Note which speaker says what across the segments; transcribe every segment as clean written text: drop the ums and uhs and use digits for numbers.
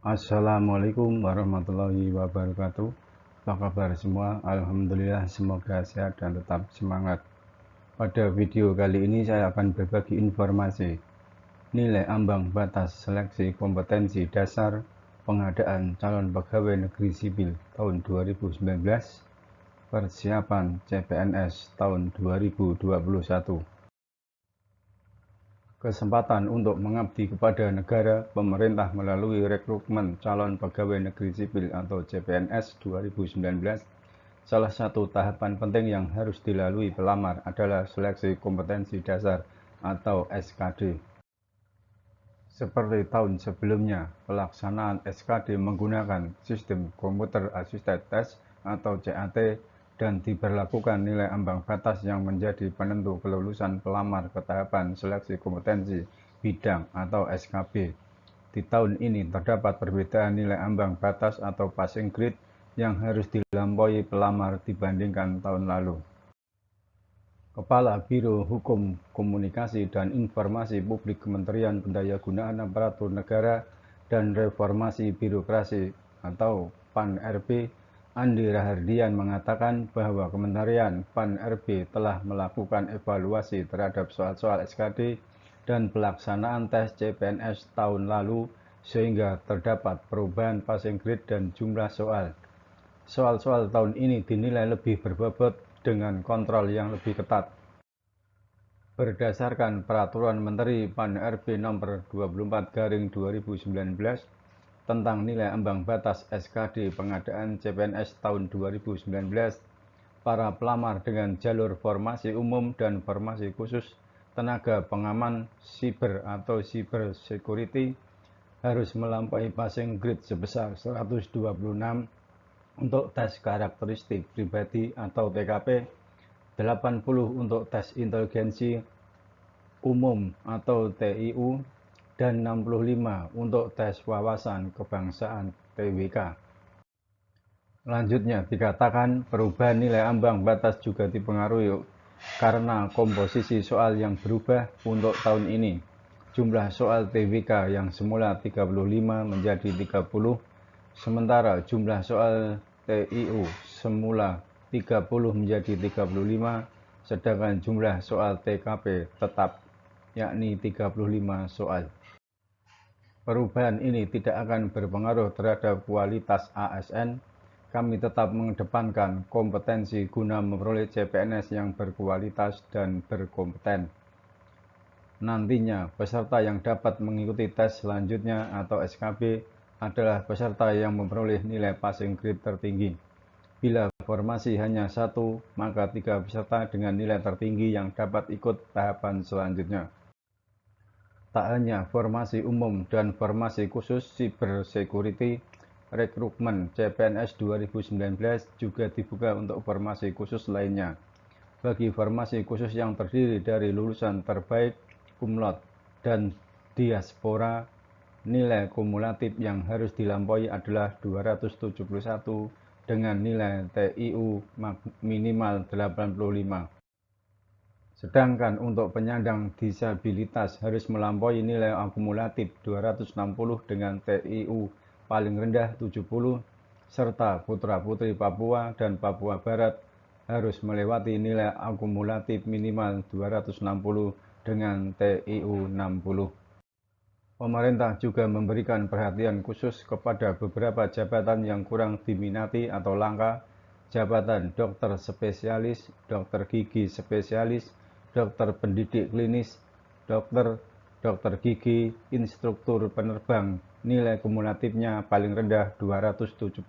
Speaker 1: Assalamualaikum warahmatullahi wabarakatuh. Apa kabar semua? Alhamdulillah, semoga sehat dan tetap semangat. Pada video kali ini saya akan berbagi informasi nilai ambang batas seleksi kompetensi dasar pengadaan calon pegawai negeri sipil tahun 2019, persiapan CPNS tahun 2021. Kesempatan untuk mengabdi kepada negara, pemerintah melalui rekrutmen calon pegawai negeri sipil atau CPNS 2019. Salah satu tahapan penting yang harus dilalui pelamar adalah seleksi kompetensi dasar atau SKD. Seperti tahun sebelumnya, pelaksanaan SKD menggunakan sistem Computer Assisted Test atau CAT dan diberlakukan nilai ambang batas yang menjadi penentu kelulusan pelamar ke tahapan seleksi kompetensi bidang atau SKB. Di tahun ini terdapat perbedaan nilai ambang batas atau passing grade yang harus dilampaui pelamar dibandingkan tahun lalu. Kepala Biro Hukum, Komunikasi dan Informasi Publik Kementerian Pendayagunaan Aparatur Negara dan Reformasi Birokrasi atau PAN-RB, Andi Rahardian mengatakan bahwa Kementerian PAN-RB telah melakukan evaluasi terhadap soal-soal SKD dan pelaksanaan tes CPNS tahun lalu sehingga terdapat perubahan passing grade dan jumlah soal. Soal-soal tahun ini dinilai lebih berbobot dengan kontrol yang lebih ketat. Berdasarkan Peraturan Menteri PAN-RB Nomor 24/2019 tentang nilai ambang batas SKD pengadaan CPNS tahun 2019, para pelamar dengan jalur formasi umum dan formasi khusus tenaga pengaman siber atau cyber security harus melampaui passing grade sebesar 126 untuk tes karakteristik pribadi atau TKP, 80 untuk tes inteligensi umum atau TIU, dan 65 untuk tes wawasan kebangsaan TWK. Lanjutnya dikatakan perubahan nilai ambang batas juga dipengaruhi karena komposisi soal yang berubah untuk tahun ini. Jumlah soal TWK yang semula 35 menjadi 30, sementara jumlah soal TIU semula 30 menjadi 35, sedangkan jumlah soal TKP tetap, yakni 35 soal. Perubahan ini tidak akan berpengaruh terhadap kualitas ASN. Kami tetap mengedepankan kompetensi guna memperoleh CPNS yang berkualitas dan berkompeten. Nantinya, peserta yang dapat mengikuti tes selanjutnya atau SKB adalah peserta yang memperoleh nilai passing grade tertinggi. Bila formasi hanya satu, maka 3 peserta dengan nilai tertinggi yang dapat ikut tahapan selanjutnya. Tak hanya formasi umum dan formasi khusus cyber security, rekrutmen CPNS 2019 juga dibuka untuk formasi khusus lainnya. Bagi formasi khusus yang terdiri dari lulusan terbaik, cum laude, dan diaspora, nilai kumulatif yang harus dilampaui adalah 271 dengan nilai TIU minimal 85. Sedangkan untuk penyandang disabilitas harus melampaui nilai akumulatif 260 dengan TIU paling rendah 70, serta putra-putri Papua dan Papua Barat harus melewati nilai akumulatif minimal 260 dengan TIU 60. Pemerintah juga memberikan perhatian khusus kepada beberapa jabatan yang kurang diminati atau langka, jabatan dokter spesialis, dokter gigi spesialis, dokter pendidik klinis, dokter gigi, instruktur penerbang, nilai kumulatifnya paling rendah 271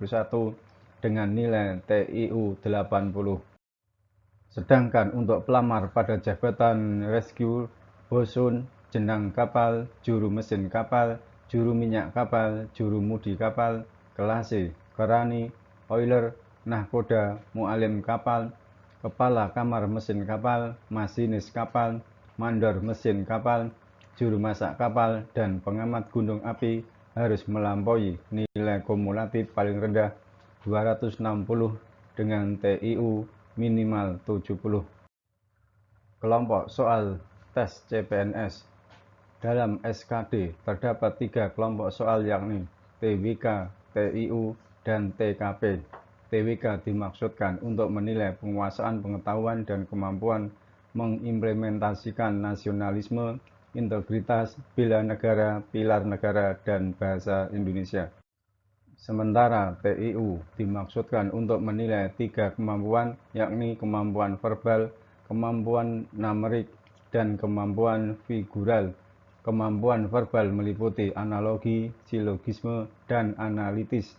Speaker 1: dengan nilai TIU 80. Sedangkan untuk pelamar pada jabatan rescue, bosun, jenang kapal, juru mesin kapal, juru minyak kapal, juru mudi kapal, kelase, kerani, oiler, nahkoda, mualim kapal, kepala kamar mesin kapal, masinis kapal, mandor mesin kapal, juru masak kapal, dan pengamat gunung api harus melampaui nilai kumulatif paling rendah 260 dengan TIU minimal 70. Kelompok soal tes CPNS. Dalam SKD terdapat 3 kelompok soal, yakni TWK, TIU, dan TKP. TWK dimaksudkan untuk menilai penguasaan pengetahuan dan kemampuan mengimplementasikan nasionalisme, integritas, bela negara, pilar negara, dan bahasa Indonesia. Sementara TIU dimaksudkan untuk menilai 3 kemampuan, yakni kemampuan verbal, kemampuan numerik, dan kemampuan figural. Kemampuan verbal meliputi analogi, silogisme, dan analitis,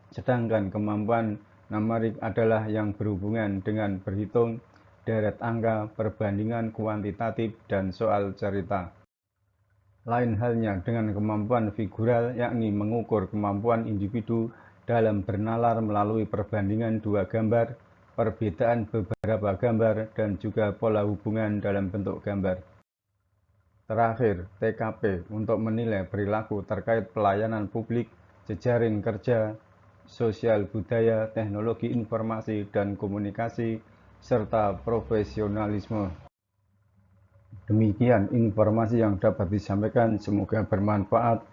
Speaker 1: sedangkan kemampuan numerik adalah yang berhubungan dengan berhitung, deret angka, perbandingan kuantitatif, dan soal cerita. Lain halnya dengan kemampuan figural, yakni mengukur kemampuan individu dalam bernalar melalui perbandingan dua gambar, perbedaan beberapa gambar, dan juga pola hubungan dalam bentuk gambar. Terakhir, TKP untuk menilai perilaku terkait pelayanan publik, jejaring kerja, sosial budaya, teknologi informasi dan komunikasi, serta profesionalisme. Demikian informasi yang dapat disampaikan, semoga bermanfaat.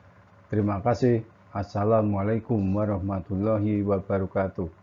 Speaker 1: Terima kasih. Assalamualaikum warahmatullahi wabarakatuh.